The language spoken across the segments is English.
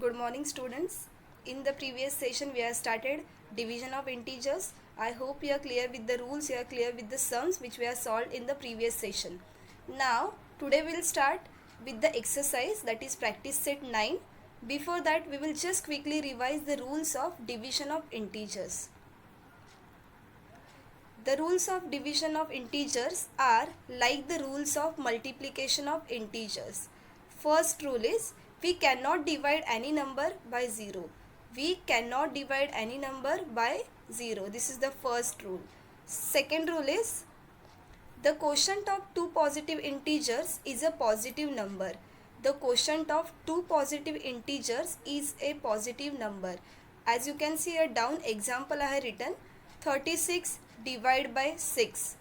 Good morning, students. In the previous session, we have started division of integers. I hope you are clear with the rules, you are clear with the sums which we have solved in the previous session. Now, today we will start with the exercise, that is practice set 9. Before that, we will just quickly revise the rules of division of integers. The rules of division of integers are like the rules of multiplication of integers. First rule is we cannot divide any number by 0. We cannot divide any number by 0. This is the first rule. Second rule is the quotient of two positive integers is a positive number. The quotient of two positive integers is a positive number. As you can see here down example I have written 36 divided by 6.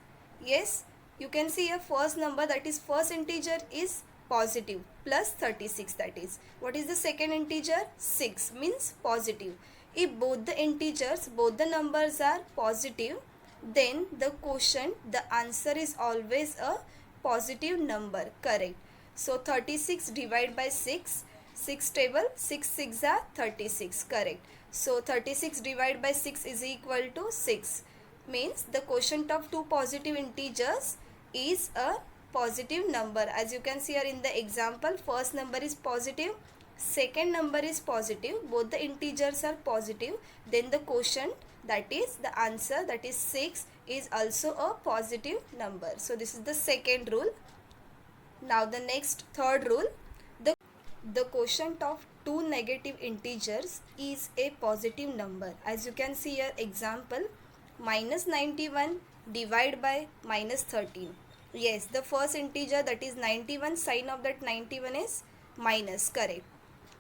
Yes, you can see a first number, that is first integer is positive plus 36, that is. What is the second integer? 6 means positive. If both the integers, both the numbers are positive, then the quotient, the answer is always a positive number. Correct. So 36 divided by 6, 6 table, 6 6 are 36. Correct. So 36 divided by 6 is equal to 6. Means the quotient of two positive integers is a positive number. As you can see here in the example, first number is positive, second number is positive, both the integers are positive, then the quotient, that is the answer, that is 6, is also a positive number. So this is the second rule. Now the next third rule, the quotient of two negative integers is a positive number. As you can see here example, minus 91 divided by minus 13. Yes, the first integer, that is 91, sign of that 91 is minus. Correct.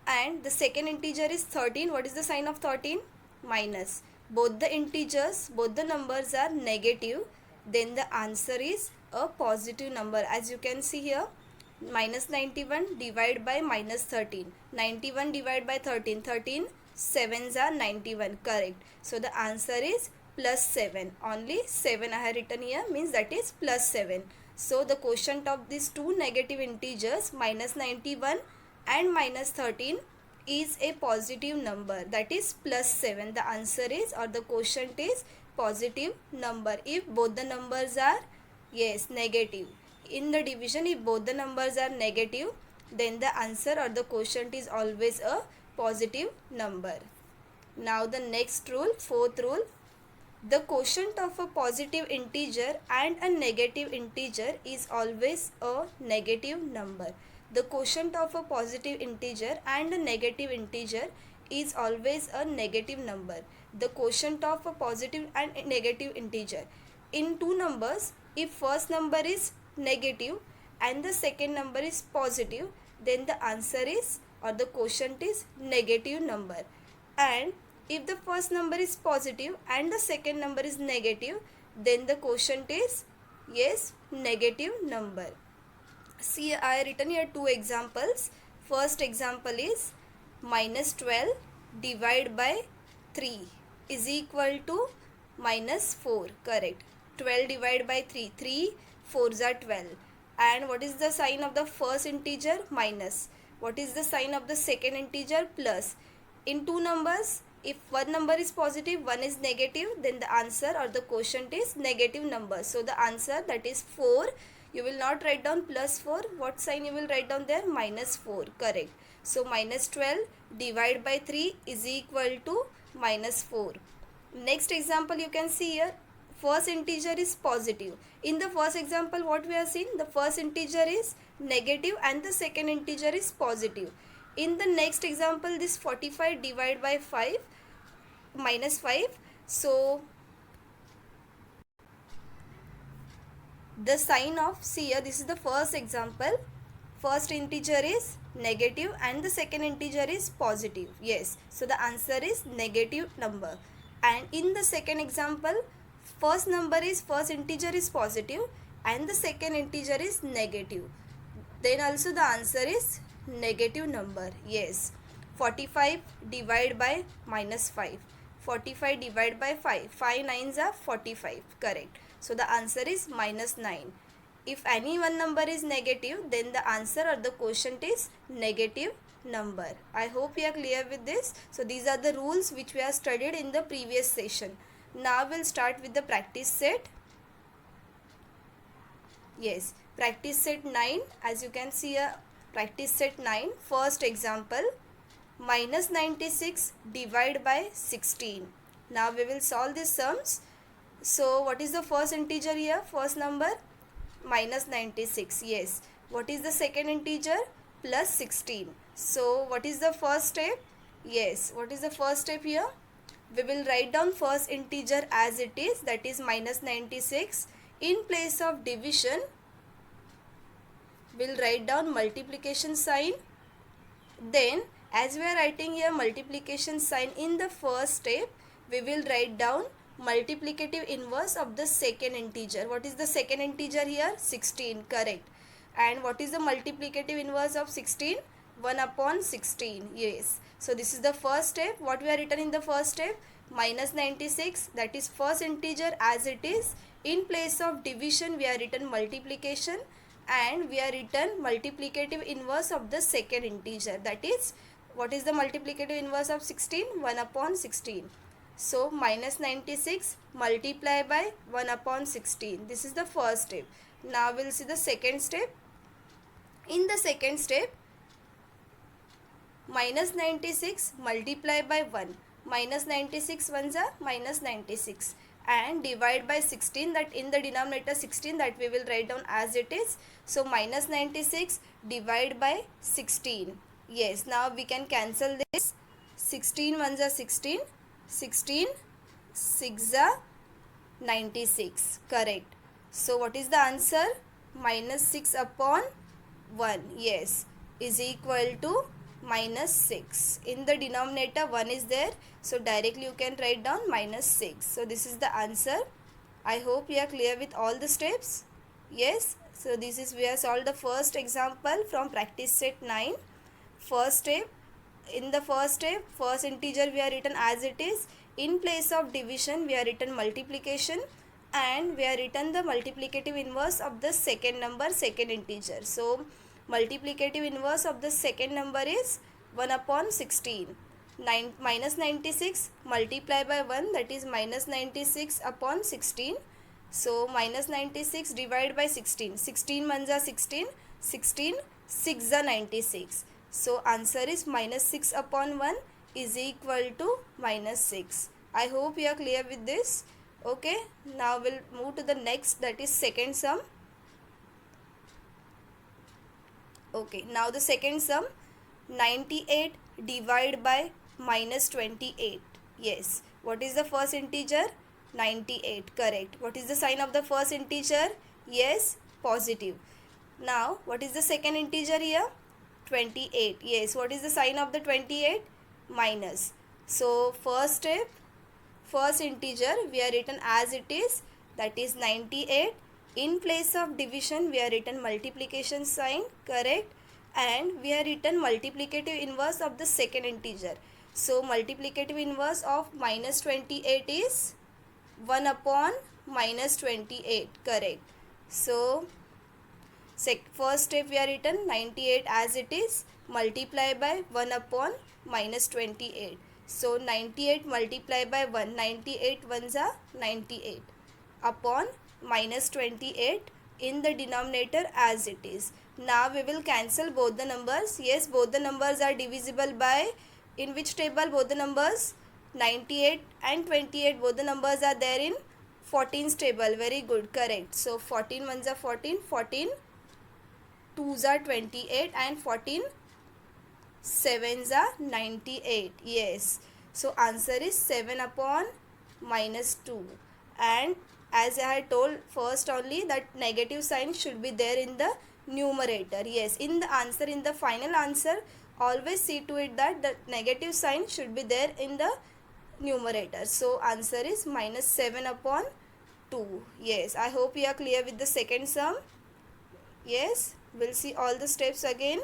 And the second integer is 13. What is the sign of 13? Minus. Both the integers, both the numbers are negative, then the answer is a positive number. As you can see here, minus 91 divided by minus 13. 91 divided by 13. 13 sevens are 91. Correct. So the answer is plus 7. Only 7 I have written here, means that is plus 7. So the quotient of these two negative integers, minus 91 and minus 13, is a positive number, that is plus 7. The answer is, or the quotient is positive number if both the numbers are, yes, negative. In the division, if both the numbers are negative, then the answer or the quotient is always a positive number. Now the next rule, fourth rule, the quotient of a positive integer and a negative integer is always a negative number. The quotient of a positive integer and a negative integer is always a negative number. The quotient of a positive and a negative integer. In two numbers, if first number is negative and the second number is positive, then the answer is, or the quotient is, negative number. And if the first number is positive and the second number is negative, then the quotient is, yes, negative number. See, I have written here two examples. First example is minus 12 divided by 3 is equal to minus 4. Correct. 12 divided by 3. 3 4s are 12. And what is the sign of the first integer? Minus. What is the sign of the second integer? Plus. In two numbers, if one number is positive, one is negative, then the answer or the quotient is negative number. So the answer, that is 4. You will not write down plus 4. What sign you will write down there? Minus 4. Correct. So minus 12 divided by 3 is equal to minus 4. Next example you can see here. First integer is positive. In the first example, what we have seen? The first integer is negative and the second integer is positive. In the next example, this 45 divided by 5, minus 5. So the sign of, see here, this is the first example. First integer is negative and the second integer is positive. Yes. So the answer is negative number. And in the second example, first integer is positive and the second integer is negative. Then also the answer is negative number. Yes. 45 divided by minus 5. 45 divided by 5. 5 nines are 45. Correct. So the answer is minus 9. If any one number is negative, then the answer or the quotient is negative number. I hope you are clear with this. So these are the rules which we have studied in the previous session. Now we'll start with the practice set. Yes, practice set 9. As you can see here, practice set 9. First example, minus 96 divided by 16. Now we will solve these sums. So what is the first integer here? First number minus 96. Yes. What is the second integer? Plus 16. So what is the first step? Yes. What is the first step here? We will write down first integer as it is, that is minus 96. In place of division, we'll write down multiplication sign. Then as we are writing here multiplication sign in the first step, we will write down multiplicative inverse of the second integer. What is the second integer here? 16. Correct. And what is the multiplicative inverse of 16? 1 upon 16. Yes. So this is the first step. What we are written in the first step? Minus 96, that is first integer as it is. In place of division we are written multiplication, and we are written multiplicative inverse of the second integer. That is, what is the multiplicative inverse of 16? 1 upon 16. So minus 96 multiply by 1 upon 16. This is the first step. Now we'll see the second step. In the second step, minus 96 multiply by 1. Minus 96 ones are minus 96. And divide by 16, that in the denominator 16, that we will write down as it is. So minus 96 divide by 16. Yes, now we can cancel this. 16 ones are 16. 16 6 are 96. Correct. So what is the answer? Minus 6 upon 1. Yes, is equal to minus 6. In the denominator 1 is there, so directly you can write down minus 6. So this is the answer. I hope you are clear with all the steps. Yes. So this is, we have solved the first example from practice set 9. First step. In the first step, first integer we are written as it is. In place of division we are written multiplication, and we are written the multiplicative inverse of the second number, second integer. So multiplicative inverse of the second number is 1 upon 16. Minus 96 multiply by 1, that is minus 96 upon 16. So minus 96 divided by 16. 16 ones are 16. 16 6 are 96. So answer is minus 6 upon 1 is equal to minus 6. I hope you are clear with this. Okay. Now we'll move to the next, that is second sum. Okay, now the second sum, 98 divided by minus 28. Yes, what is the first integer? 98. Correct. What is the sign of the first integer? Yes, positive. Now what is the second integer here? 28. Yes, what is the sign of the 28? Minus. So first step, first integer we are written as it is, that is 98. In place of division we are written multiplication sign. Correct. And we are written multiplicative inverse of the second integer. So multiplicative inverse of minus 28 is 1 upon minus 28. Correct. So first step we are written 98 as it is, multiply by 1 upon minus 28. So 98 multiply by 1, 98 ones are 98 upon minus 28 in the denominator as it is. Now we will cancel both the numbers. Yes, both the numbers are divisible by, in which table both the numbers? 98 and 28, both the numbers are there in 14's table. Very good. Correct. So 14 ones are 14, 14 2's are 28, and 14 7's are 98. Yes. So answer is 7 upon minus 2. And as I had told first only, that negative sign should be there in the numerator. Yes, in the answer, in the final answer, always see to it that the negative sign should be there in the numerator. So answer is minus 7 upon 2. Yes, I hope you are clear with the second sum. Yes, we'll see all the steps again.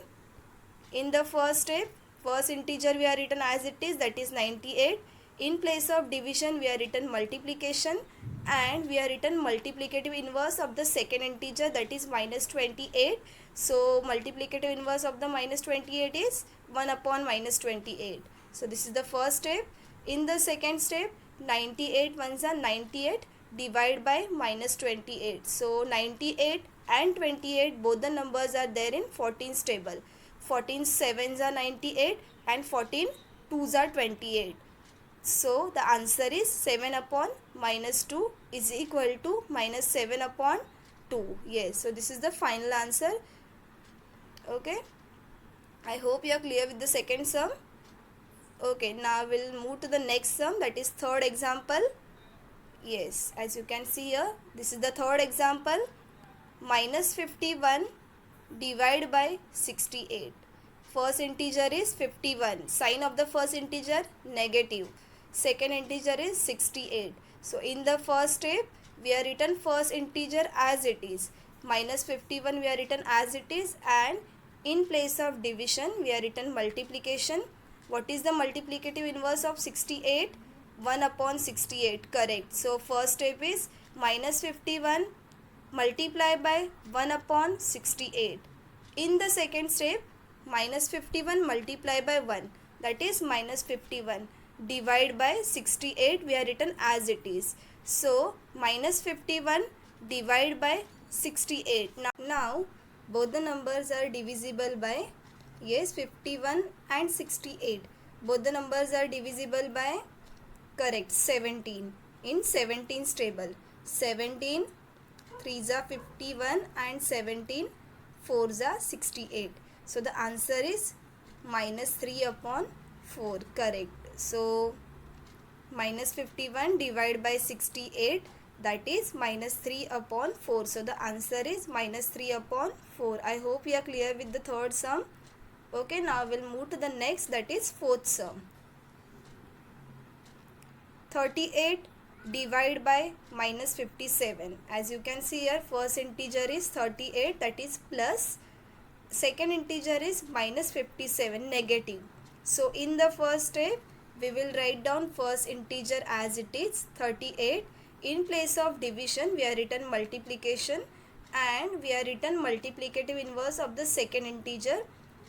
In the first step, first integer we are written as it is, that is 98. In place of division we are written multiplication, and we are written multiplicative inverse of the second integer, that is minus 28. So multiplicative inverse of the minus 28 is 1 upon minus 28. So this is the first step. In the second step, 98 ones are 98, divide by minus 28. So 98 and 28, both the numbers are there in 14's table. 14 sevens are 98 and 14 twos are 28. So the answer is 7 upon minus 2 is equal to minus 7 upon 2. Yes, so this is the final answer. Okay, I hope you are clear with the second sum. Okay, now we'll move to the next sum, that is third example. Yes, as you can see here, this is the third example. Minus 51 divided by 68. First integer is 51. Sign of the first integer negative. Second integer is 68. So in the first step, we are written first integer as it is. Minus 51 we are written as it is, and in place of division we are written multiplication. What is the multiplicative inverse of 68? 1 upon 68, correct. So first step is minus 51 multiply by 1 upon 68. In the second step, minus 51 multiply by 1, that is minus 51, divide by 68 we are written as it is. So minus 51 divide by 68. Now both the numbers are divisible by, yes, 51 and 68. Both the numbers are divisible by, correct, 17 in 17's table. 17 3s are 51 and 17 4s are 68. So the answer is minus 3 upon 4, correct. So minus 51 divided by 68, that is minus 3 upon 4. So the answer is minus 3 upon 4. I hope you are clear with the third sum. Okay, now we'll move to the next, that is fourth sum. 38 divided by minus 57. As you can see here, first integer is 38, that is plus. Second integer is minus 57, negative. So in the first step, we will write down first integer as it is, 38. In place of division, we are written multiplication, and we are written multiplicative inverse of the second integer.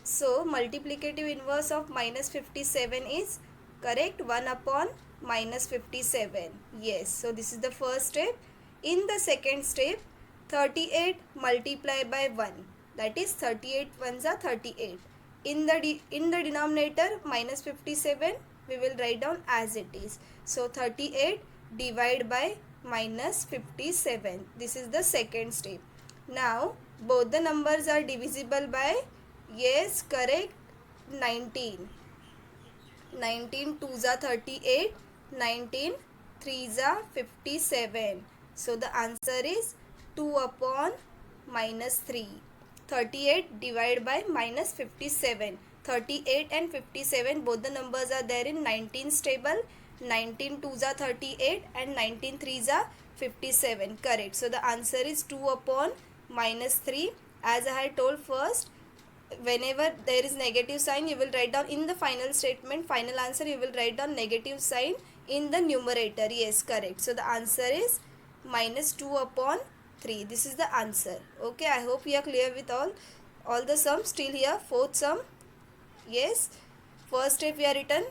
So multiplicative inverse of minus 57 is, correct, 1 upon minus 57. Yes, so this is the first step. In the second step, 38 multiply by 1, that is 38 ones are 38. In the denominator minus 57 we will write down as it is. So 38 divide by minus 57. This is the second step. Now both the numbers are divisible by, yes, correct, 19. 19 2s are 38, 19 3s are 57. So the answer is 2 upon minus 3. 38 divided by minus 57. 38 and 57, both the numbers are there in 19's table. 19 2s are 38 and 19 3s are 57, correct. So the answer is 2 upon minus 3. As I had told first, whenever there is negative sign, you will write down in the final statement, final answer, you will write down negative sign in the numerator. Yes, correct. So the answer is minus 2 upon 3. This is the answer. Okay, I hope you are clear with all the sums. Still here, fourth sum. Yes, first step we are written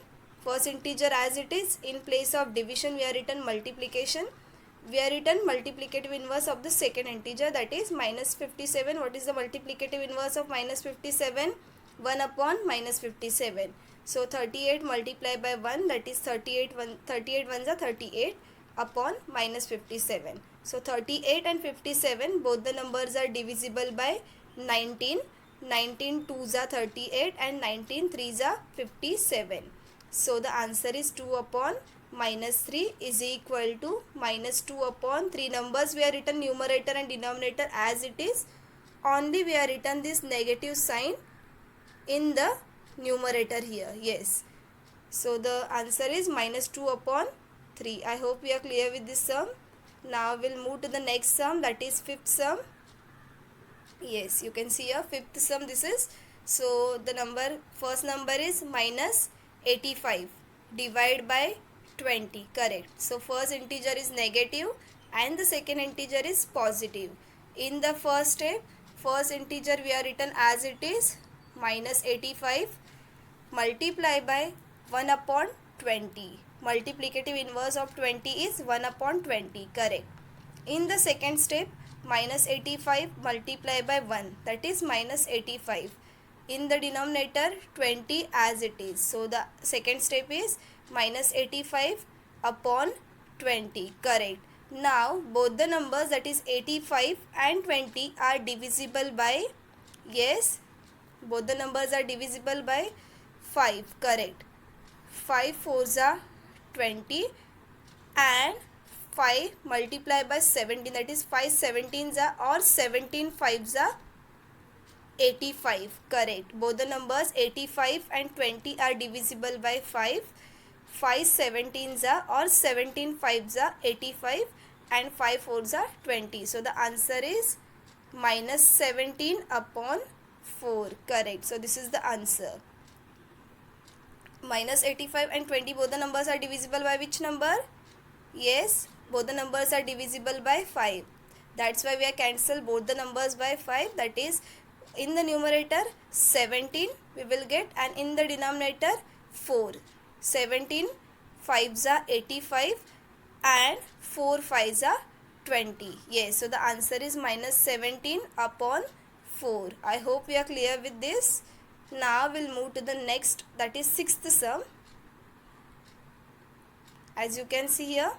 first integer as it is. In place of division we are written multiplication. We are written multiplicative inverse of the second integer, that is minus 57. What is the multiplicative inverse of minus 57? 1 upon minus 57. So 38 multiplied by 1, that is 38 ones are 38 upon minus 57. So 38 and 57, both the numbers are divisible by 19. 19 2s are 38 and 19 3s are 57. So the answer is 2 upon minus 3 is equal to minus 2 upon 3. Numbers we are written numerator and denominator as it is. Only we are written this negative sign in the numerator here. Yes. So the answer is minus 2 upon 3. I hope we are clear with this sum. Now we'll move to the next sum, that is fifth sum. Yes, you can see here fifth sum this is. So the first number is minus 85 divided by 20. Correct. So first integer is negative and the second integer is positive. In the first step, first integer we are written as it is minus 85 multiply by 1 upon 20. Multiplicative inverse of 20 is 1 upon 20. Correct. In the second step, minus 85 multiply by 1, that is minus 85. In the denominator, 20 as it is. So the second step is minus 85 upon 20. Correct. Now both the numbers, that is 85 and 20, are divisible by, yes, both the numbers are divisible by 5. Correct. 5 fours are 20 and 5 multiplied by 17, that is 5 17s are, or 17 5s are 85. Correct. Both the numbers 85 and 20 are divisible by 5. 5 17s are, or 17 5s are 85 and 5 4s are 20. So the answer is minus 17 upon 4. Correct. So this is the answer. Minus 85 and 20, both the numbers are divisible by which number? Yes, both the numbers are divisible by 5. That's why we are cancel both the numbers by 5. That is, in the numerator 17 we will get, and in the denominator 4. 17 5s are 85 and 4 5s are 20. Yes, so the answer is minus 17 upon 4. I hope we are clear with this. Now we'll move to the next, that is sixth sum. As you can see here,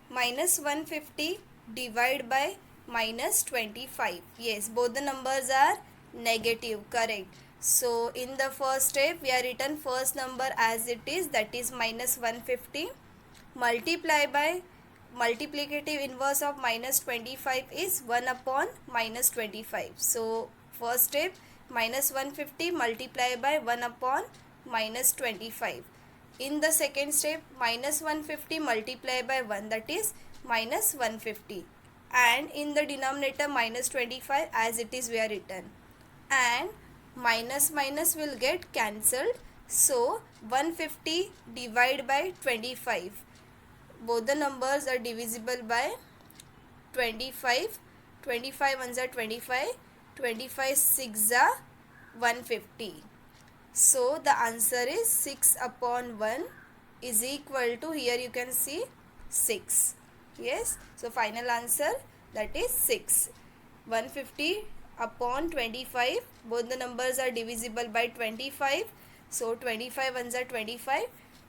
minus 150 divided by minus 25. Yes, both the numbers are negative. Correct. So in the first step we are written first number as it is, that is minus 150, multiply by multiplicative inverse of minus 25 is 1 upon minus 25. So first step, minus 150 multiply by 1 upon minus 25. In the second step, minus 150 multiply by 1, that is minus 150. And in the denominator minus 25 as it is we are written. And minus minus will get cancelled. So 150 divided by 25. Both the numbers are divisible by 25. 25 ones are 25. 25 6 are 150. So the answer is 6 upon 1 is equal to, here you can see 6. Yes. So final answer, that is 6. 150 upon 25. Both the numbers are divisible by 25. So 25 ones are 25.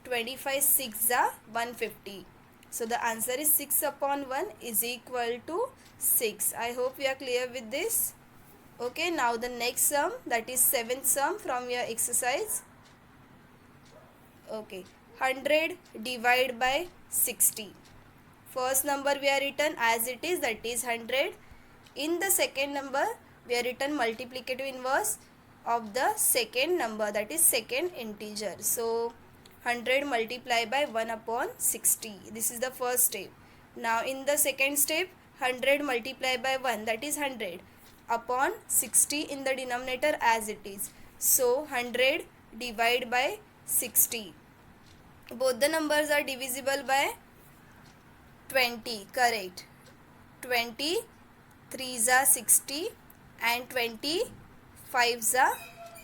25 6 are 150. So the answer is 6 upon 1 is equal to 6. I hope you are clear with this. Okay, now the next sum, that is seventh sum from your exercise. Okay, 100 divided by 60. First number we are written as it is, that is 100. In the second number we are written multiplicative inverse of the second number, that is second integer. So 100 multiplied by 1 upon 60. This is the first step. Now in the second step, 100 multiplied by 1, that is 100 upon 60 in the denominator as it is. So 100 divided by 60. Both the numbers are divisible by 20. Correct. 20 3s are 60 and 20 5s are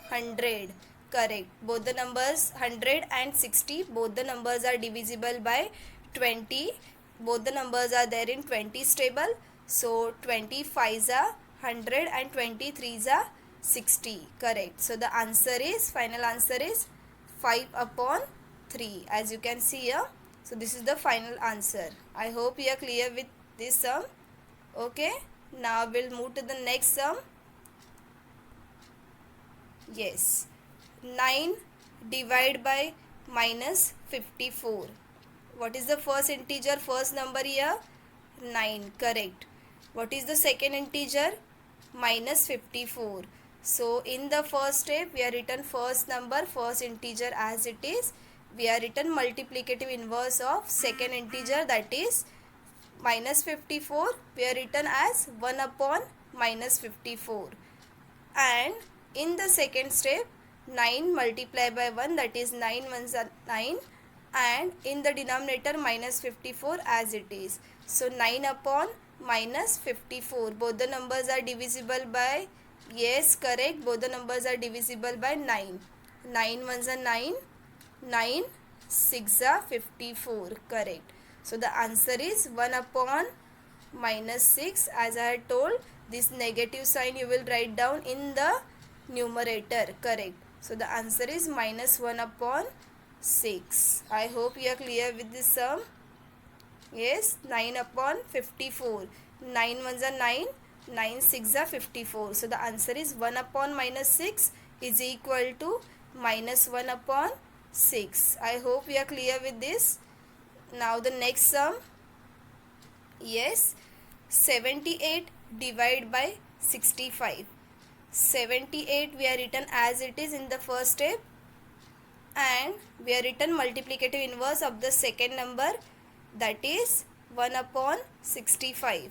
100. Correct. Both the numbers 100 and 60, both the numbers are divisible by 20. Both the numbers are there in 20's table. So 20 5s are 100 and 20 3s are 60. Correct. So the answer is, final answer is 5 upon 3, as you can see here. So this is the final answer. I hope you are clear with this sum. Okay. Now we'll move to the next sum. Yes. 9 divided by minus 54. What is the first integer, first number here? 9. Correct. What is the second integer? Minus 54. So in the first step we are written first number, first integer as it is. We are written multiplicative inverse of second integer, that is minus 54. We are written as 1 upon minus 54. And in the second step, 9 multiplied by 1, that is 9 ones are 9, and in the denominator minus 54 as it is. So 9 upon minus 54, both the numbers are divisible by, yes, correct, both the numbers are divisible by 9. 9 ones are 9, 9 6 are 54, correct. So the answer is 1 upon minus 6. As I had told, this negative sign you will write down in the numerator, correct. So the answer is minus 1 upon 6. I hope you are clear with this sum. Yes, 9 upon 54. 9 ones are 9, 9 6 are 54. So the answer is 1 upon minus 6 is equal to minus 1 upon 6. I hope you are clear with this. Now the next sum. Yes, 78 divided by 65. 78 we are written as it is in the first step, and we are written multiplicative inverse of the second number, that is 1 upon 65.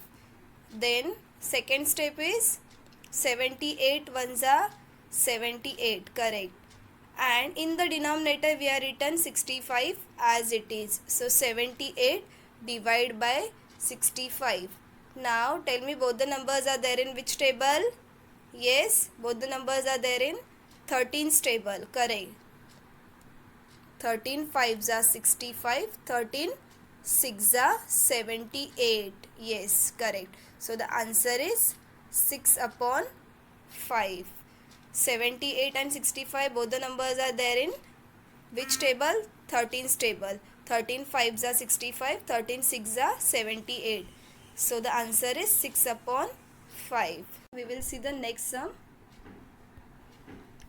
Then second step is 78 ones are 78, correct, and in the denominator we are written 65 as it is. So 78 divided by 65. Now tell me, both the numbers are there in which table? Yes, both the numbers are there in 13's table, correct. 13 5s are 65, 13 6s are 78. Yes, correct. So the answer is 6 upon 5. 78 and 65, both the numbers are there in which table? 13's table. 13 5s are 65, 13 6s are 78. So the answer is 6 upon 5. We will see the next sum.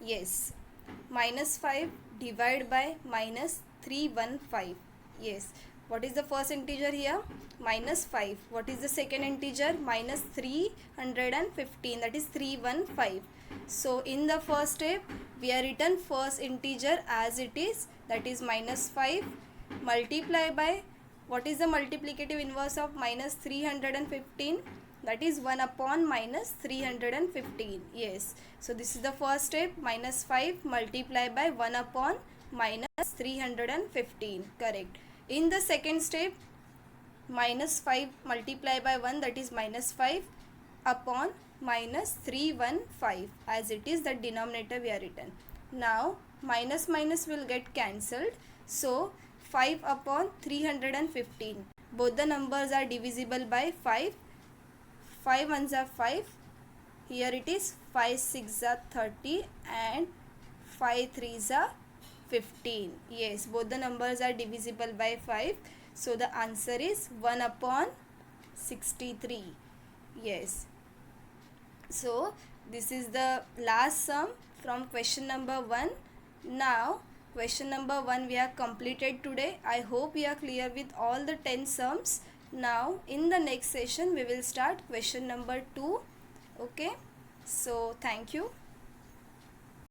Yes, minus 5 divided by minus 315. Yes, what is the first integer here? Minus 5. What is the second integer? Minus 315, that is 315. So in the first step we are written first integer as it is, that is minus 5, multiply by, what is the multiplicative inverse of minus 315? That is 1 upon minus 315. Yes, so this is the first step, minus 5 multiply by 1 upon minus 315, correct. In the second step, minus 5 multiply by 1, that is minus 5 upon minus 315, as it is the denominator we are written. Now minus minus will get cancelled, so 5 upon 315, both the numbers are divisible by 5. 5 ones are 5, here it is 5 6 are 30 and 5 3s are 15. Yes, both the numbers are divisible by 5. So the answer is 1 upon 63. Yes. So this is the last sum from question number 1. Now question number 1 we have completed today. I hope you are clear with all the 10 sums. Now in the next session we will start question number 2. Okay. So thank you.